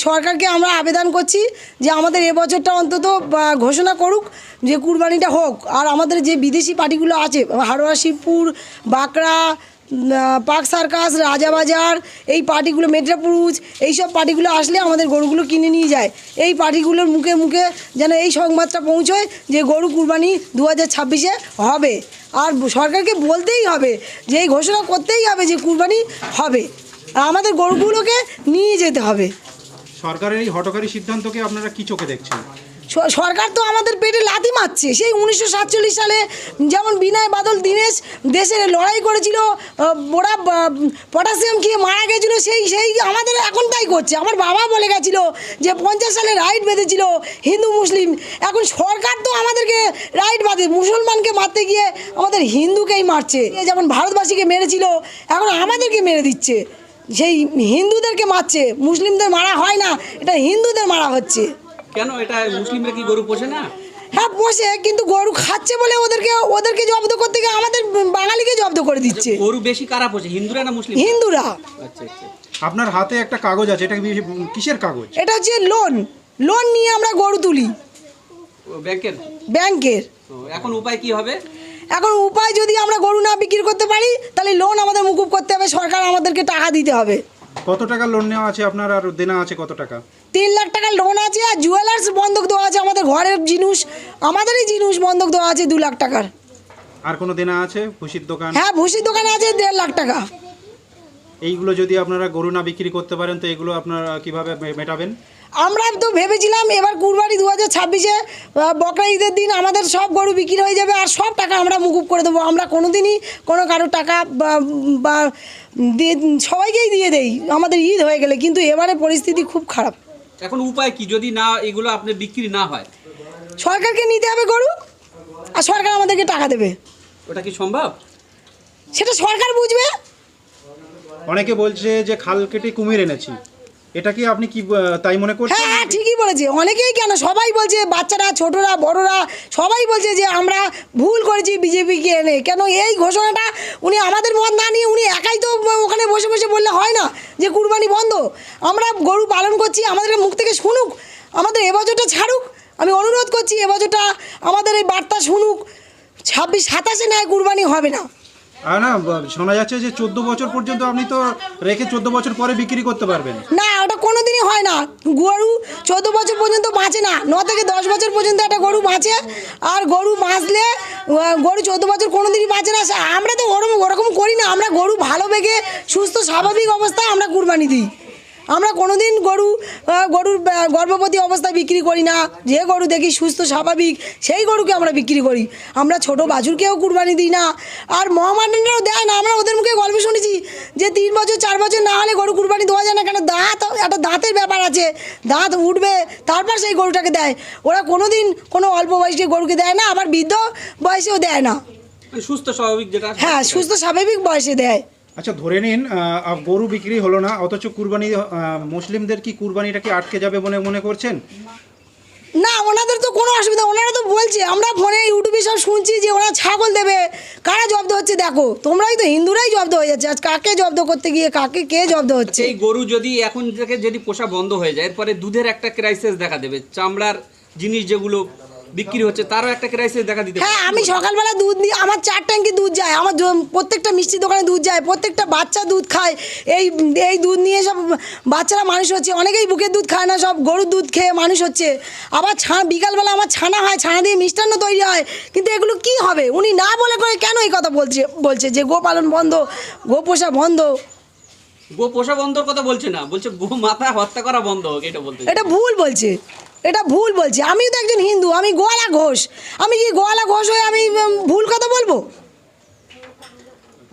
সরকারকে আমরা আবেদন করছি যে আমাদের এবছরটা অন্তত ঘোষণা করুক যে কুরবানিটা হোক। আর আমাদের যে বিদেশি পার্টিগুলো আছে, হাড়োয়া, শিবপুর, বাঁকড়া, পার্ক সার্কাস, রাজাবাজার, এই পার্টিগুলো, মেট্রাপুরুজ, এইসব পার্টিগুলো আসলে আমাদের গরুগুলো কিনে নিয়ে যায়। এই পার্টিগুলোর মুখে মুখে যেন এই সংবাদটা পৌঁছয় যে গরু কুরবানি 2026-এ হবে। আর সরকারকে বলতেই হবে যে এই ঘোষণা করতেই হবে যে কুরবানি হবে, আর আমাদের গরুগুলোকে নিয়ে যেতে হবে। সরকারের এই হঠকারী সিদ্ধান্তকে আপনারা কি চোখে দেখছেন? সরকার তো আমাদের পেটে লাথি মারছে। সেই 1947 সালে যেমন বিনয় বাদল দীনেশ দেশের লড়াই করেছিল, ওরা পটাশিয়াম খেয়ে মারা গেছিলো, সেই আমাদের এখন তাই করছে। আমার বাবা বলে গেছিলো যে 50 সালে রাইট বেঁধেছিল হিন্দু মুসলিম। এখন সরকার তো আমাদেরকে রাইট বাঁধে, মুসলমানকে মারতে গিয়ে আমাদের হিন্দুকেই মারছে। যেমন ভারতবাসীকে মেরেছিল, এখন আমাদেরকে মেরে দিচ্ছে। সেই হিন্দুদেরকে মারছে, মুসলিমদের মারা হয় না, এটা হিন্দুদের মারা হচ্ছে। কেন? এটা মুসলিমরা কি গরু পোষে না? হ্যাঁ পোষে, কিন্তু গরু খাচ্ছে বলে ওদেরকে জব্দ করতে গিয়ে আমাদের বাঙালিকে জব্দ করে দিচ্ছে। গরু বেশি কারা পোষে, হিন্দুরা না মুসলিম? হিন্দুরা। আচ্ছা আচ্ছা। আপনার হাতে একটা কাগজ আছে, এটা কিসের কাগজ? এটা হচ্ছে লোন নিয়ে আমরা গরু তুলি ব্যাংকের। এখন উপায় কি হবে? এখন উপায়, যদি আমরা গরু না বিক্রি করতে পারি তাহলে লোন আমাদের মুকুব করতে হবে, সরকার আমাদেরকে টাকা দিতে হবে। কত টাকা লোন নেওয়া আছে আপনার, আর দেনা আছে কত টাকা? 3 লাখ টাকার লোন আছে, আর জুয়েলার্স বন্ধক দেওয়া আছে, আমাদের ঘরের জিনিস, আমাদেরই জিনিস বন্ধক দেওয়া আছে 2 লাখ টাকার। আর কোনো দেনা আছে? ভুসির দোকান? হ্যাঁ ভুসির দোকানে আছে 1.5 লাখ টাকা। এইগুলো যদি আপনারা গরু না বিক্রি করতে পারেন তো এগুলো আপনারা কিভাবে মেটাবেন? আমরা তো ভেবেছিলাম এবার কুরবানি 2026-এ বকরা ঈদের দিন আমাদের সব গরু বিক্রি হয়ে যাবে, আর সব টাকা আমরা মুকুব করে দেবো। আমরা কোনোদিনই কোনো কারো টাকা বা সবাইকেই দিয়ে দেই আমাদের ঈদ হয়ে গেলে, কিন্তু এবারে পরিস্থিতি খুব খারাপ। এখন উপায় কি যদি না এগুলো আপনার বিক্রি না হয়? সরকারকে নিতে হবে গরু, আর সরকার আমাদেরকে টাকা দেবে। ওটা কি সম্ভব? সেটা সরকার বুঝবে। অনেকে বলছে যে খাল কেটে কুমির এনেছি, এটা কি আপনি কি তাই মনে করছেন? হ্যাঁ ঠিকই বলেছে, অনেকেই, কেন সবাই বলছে, বাচ্চারা, ছোটরা, বড়রা সবাই বলছে যে আমরা ভুল করেছি বিজেপিকে এনে। কেন এই ঘোষণাটা উনি আমাদের মত না নিয়ে উনি একাই তো ওখানে বসে বসে বললে হয় না যে কুরবানি বন্ধ। আমরা গরু পালন করছি, আমাদের মুখ থেকে শুনুক, আমাদের এবছরটা ছাড়ুক। আমি অনুরোধ করছি এবছরটা আমাদের এই বার্তা শুনুক। 26-27-এ নেয় কুরবানি হবে না। আর না, শোনা যাচ্ছে যে 14 বছর পর্যন্ত আপনি তো রেখে 14 বছর পরে বিক্রি করতে পারবেন। না, ওটা কোনোদিনই হয় না। গরু 14 বছর পর্যন্ত বাঁচে না, 9 থেকে 10 বছর পর্যন্ত একটা গরু বাঁচে। আর গরু বাঁচলে গরু 14 বছর কোনোদিনই বাঁচে না। আমরা তো ওরকম করি না। আমরা গরু ভালো বেগে সুস্থ স্বাভাবিক অবস্থায় আমরা কুরবানি দিই। আমরা কোনোদিন গরুর গর্ভবতী অবস্থায় বিক্রি করি না। যে গরু দেখি সুস্থ স্বাভাবিক সেই গরুকে আমরা বিক্রি করি। আমরা ছোট বাছুরকেও কুরবানি দিই না, আর মহামান্ডারাও দেয় না। আমরা ওদের মুখে গল্প শুনেছি যে 3 বছর 4 বছর না হলে গরু কুরবানি দেওয়া যায় না, কেন একটা দাঁতের ব্যাপার আছে, দাঁত উঠবে তারপর সেই গরুটাকে দেয়। ওরা কোনোদিন কোনো অল্প বয়সী গরুকে দেয় না, আবার বৃদ্ধ বয়সেও দেয় না। সুস্থ স্বাভাবিক যেটা, হ্যাঁ সুস্থ স্বাভাবিক বয়সে দেয়। আচ্ছা ধরে নিন গরু বিক্রি হলো না, অথচ কুরবানি, মুসলিমদের কি কুরবানিটা কি আটকে যাবে বলে মনে করছেন? না, ওনাদের তো কোনো অসুবিধা, ওনারা তো বলছে, আমরা ফোনে ইউটিউবে সব শুনছি যে ওরা ছাগল দেবে। কারা জব্দ হচ্ছে দেখো, তোমরাই তো, হিন্দুরাই জব্দ হয়ে যাচ্ছে। আজ কাকে জব্দ করতে গিয়ে কে জব্দ হচ্ছে? এই গরু যদি এখন থেকে যদি পোষা বন্ধ হয়ে যায়, এরপরে দুধের একটা ক্রাইসিস দেখা দেবে, চামড়ার জিনিস যেগুলো বিক্রি হচ্ছে তারও একটা ক্রাইসিস দেখা দিতে। হ্যাঁ, আমি সকালবেলা দুধ নিই, আমার 4 ট্যাঙ্কি দুধ যায়, আমার প্রত্যেকটা মিষ্টি দোকানে দুধ যায়, প্রত্যেকটা বাচ্চা দুধ খায়। এই দুধ নিয়ে সব বাচ্চারা মানুষ হচ্ছে। অনেকেই বুকের দুধ খায় না, সব গরুর দুধ খেয়ে মানুষ হচ্ছে। আবার বিকালবেলা আমার ছানা হয়, ছানা দিয়ে মিষ্টান্ন তৈরি হয়। কিন্তু এগুলো কি হবে? উনি না বলে করে কেন এই কথা বলছে যে গো পালন বন্ধ, গো পোষা বন্ধ? গো পোষা বন্ধর কথা বলছে না, বলছে গো মাথা হত্যা করা বন্ধ হোক, এটা বলতে। এটা ভুল বলছে, এটা ভুল বলছে। আমিও তো একজন হিন্দু, আমি গোয়ালা ঘোষ। আমি কি গোয়ালা ঘোষ হয়ে আমি ভুল কথা বলবো?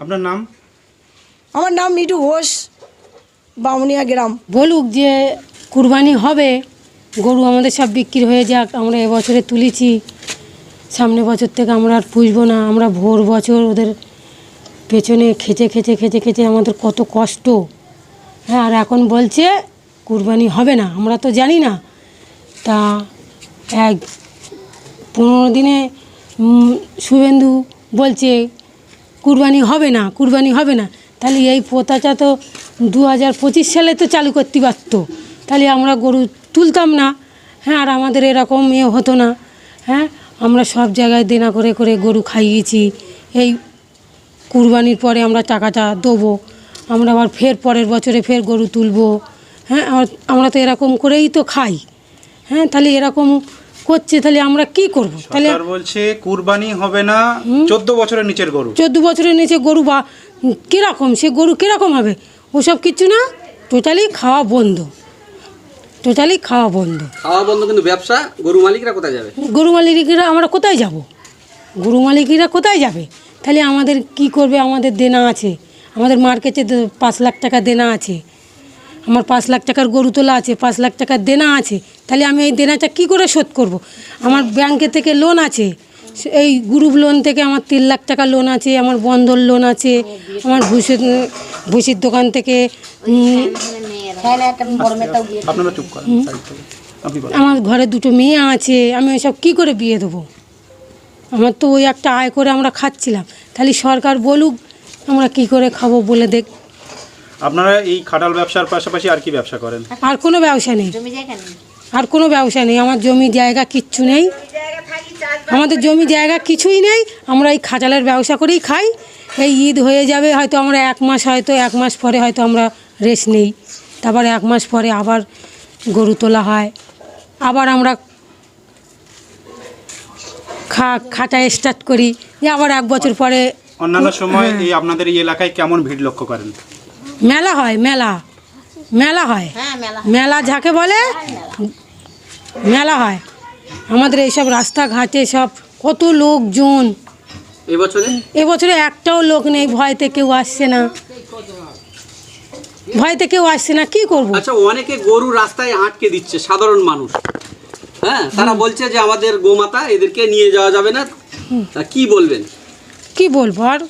আপনার নাম? আমার নাম মিঠু ঘোষ, বামুনিয়া গ্রাম। বলুক যে কুরবানি হবে, গরু আমাদের সব বিক্রি হয়ে যাক, আমরা এবছরে তুলেছি, সামনে বছর থেকে আমরা আর পুষবো না। আমরা ভোর বছর ওদের পেছনে খেচে আমাদের কত কষ্ট। হ্যাঁ, আর এখন বলছে কুরবানি হবে না। আমরা তো জানি না। তা 15 দিনে শুভেন্দু বলছে কুরবানি হবে না। তাহলে এই প্রথাটা তো 2025 সালে তো চালু করতে পারতো। তাহলে আমরা গরু তুলতাম না। হ্যাঁ, আর আমাদের এরকম হতো না। হ্যাঁ, আমরা সব জায়গায় দেনা করে করে গরু খাইয়েছি। এই কুরবানির পরে আমরা টাকাটা দেবো, আমরা আবার ফের পরের বছরে ফের গরু তুলবো। হ্যাঁ, আমরা তো এরকম করেই তো খাই। হ্যাঁ, তাহলে এরকম করছে, তাহলে আমরা কি করব? তাহলে সরকার বলছে কুরবানি হবে না 14 বছরের নিচের গরু। 14 বছরের নিচে গরু বা কীরকম, সে গরু কীরকম হবে? ওসব কিছু না, টোটালি খাওয়া বন্ধ, টোটালি খাওয়া বন্ধ। খাওয়া বন্ধ, কিন্তু ব্যবসা, গরু মালিকরা কোথায় যাবে? গরু মালিকেরা আমরা কোথায় যাব? গরু মালিকেরা কোথায় যাবে? তাহলে আমাদের কি করবে? আমাদের দেনা আছে, আমাদের মার্কেটে 5 লাখ টাকা দেনা আছে, আমার 5 লাখ টাকার গরু তোলা আছে, 5 লাখ টাকার দেনা আছে। তাহলে আমি এই দেনাটা কি করে শোধ করব? আমার ব্যাংকে থেকে লোন আছে, এই গ্রুপ লোন থেকে আমার 3 লাখ টাকা লোন আছে, আমার বন্ধন লোন আছে, আমার ভুসির দোকান থেকে আপনারা চুপ করেন, আপনি বলেন। আমার ঘরে 2টো মেয়ে আছে, আমি ওইসব কী করে বিয়ে দেবো? আমার তো ওই একটা আয় করে আমরা খাচ্ছিলাম। তাহলে সরকার বলুক আমরা কি করে খাবো বলে দেখ। আপনারা এই খাটাল ব্যবসার পাশাপাশি আর কি ব্যবসা করেন? আর কোনো ব্যবসা নেই, আর কোনো ব্যবসা নেই। আমার জমি জায়গা কিচ্ছু নেই, আমাদের জমি জায়গা কিছুই নেই। আমরা এই খাটালের ব্যবসা করেই খাই। এই ঈদ হয়ে যাবে হয়তো, আমরা 1 মাস, হয়তো 1 মাস পরে হয়তো আমরা রেস্ট নেই, তারপর 1 মাস পরে আবার গরু তোলা হয়, আবার আমরা খাটা স্টার্ট করি, যে আবার 1 বছর পরে। অন্যান্য সময় এই আপনাদের এই এলাকায় কেমন ভিড় লক্ষ্য করেন? মেলা হয়, মেলা হয়, মেলা যাকে বলে মেলা হয়। আমাদের এইসব রাস্তাঘাটে সব কত লোকজন। এবছরে একটাও লোক নেই, ভয়তে কেউ আসছে না, ভয়তে কেউ আসছে না। কি করব? আচ্ছা, অনেকে গরু রাস্তায় আটকে দিচ্ছে, সাধারণ মানুষ। হ্যাঁ, তারা বলছে যে আমাদের গোমাতা, এদেরকে নিয়ে যাওয়া যাবে না। তা কি বলবেন? কি বলবো আর,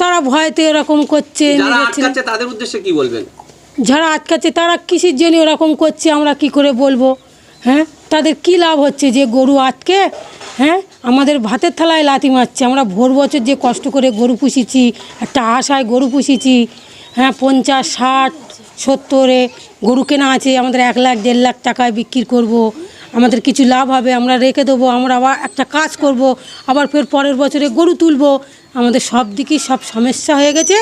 তারা ভয়তে এরকম করছে। যারা আটকাচ্ছে তাদের উদ্দেশ্যে কি বলবেন? যারা আটকাচ্ছে তারা কিসের জন্য ওরকম করছে আমরা কি করে বলবো? হ্যাঁ, তাদের কি লাভ হচ্ছে যে গরু আটকে? হ্যাঁ, আমাদের ভাতের থালায় লাথি মারছে। আমরা ভোর বছর যে কষ্ট করে গরু পুষেছি, একটা আশায় গরু পুষেছি। হ্যাঁ, 50, 60, 70-এ গরু কেনা আছে, আমাদের 1 লাখ 1.5 লাখ টাকায় বিক্রি করব, আমাদের কিছু লাভ হবে, আমরা রেখে দেবো, আমরা আবার একটা কাজ করব, আবার ফের পরের বছরে গরু তুলবো। আমাদের সব দিকেই সব সমস্যা হয়ে গেছে।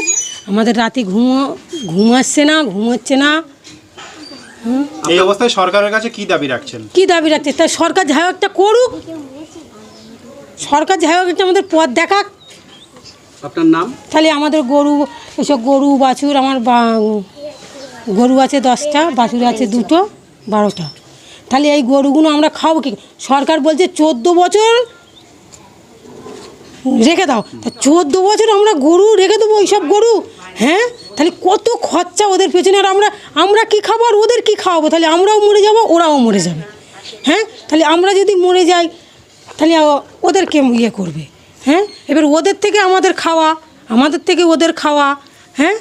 আমাদের রাতে ঘুম আসছে না, ঘুম হচ্ছে না। এই অবস্থায় সরকারের কাছে কি দাবি রাখছেন? কি দাবি রাখছে? তা সরকার যাই হোক একটা করুক, সরকার যাই হোক একটা আমাদের পথ দেখাক। আপনার নাম? তাহলে আমাদের গরু, এসব গরু বাছুর, আমার গরু আছে 10টা, বাছুর আছে 2টো, 12টা। তাহলে এই গরুগুলো আমরা খাবো কি? সরকার বলছে 14 বছর রেখে দাও, তা 14 বছর আমরা গরু রেখে দেবো, ওইসব গরু? হ্যাঁ, তাহলে কত খরচা ওদের পেছনে। আর আমরা কী খাবো আর ওদের কী খাওয়াবো? তাহলে আমরাও মরে যাব, ওরাও মরে যাবে। হ্যাঁ, তাহলে আমরা যদি মরে যাই তাহলে ওদেরকে ইয়ে করবে। হ্যাঁ, এবার ওদের থেকে আমাদের খাওয়া, আমাদের থেকে ওদের খাওয়া। হ্যাঁ,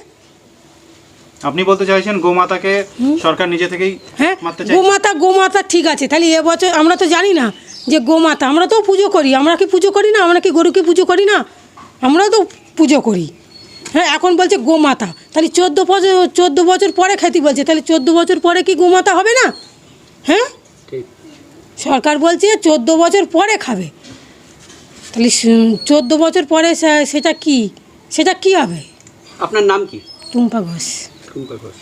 আপনি বলতে চাইছেন গোমাতাকে সরকার নিজে থেকেই হ্যাঁ, মারতে চাইছে? গোমাতা ঠিক আছে। তাহলে এবছর আমরা তো জানি না যে গোমাতা, আমরা তো পুজো করি। আমরা কি পুজো করি না? আমরা কি গরুকে পুজো করি না? আমরাও তো পুজো করি। হ্যাঁ, এখন বলছে গোমাতা, তাহলে 14 বছর পরে খেতে বলছে, তাহলে 14 বছর পরে কি গোমাতা হবে না? হ্যাঁ, সরকার বলছে 14 বছর পরে খাবে, তাহলে 14 বছর পরে সেটা কি হবে? আপনার নাম কি? টুম্পা ঘোষ। টুম্পা ঘোষ।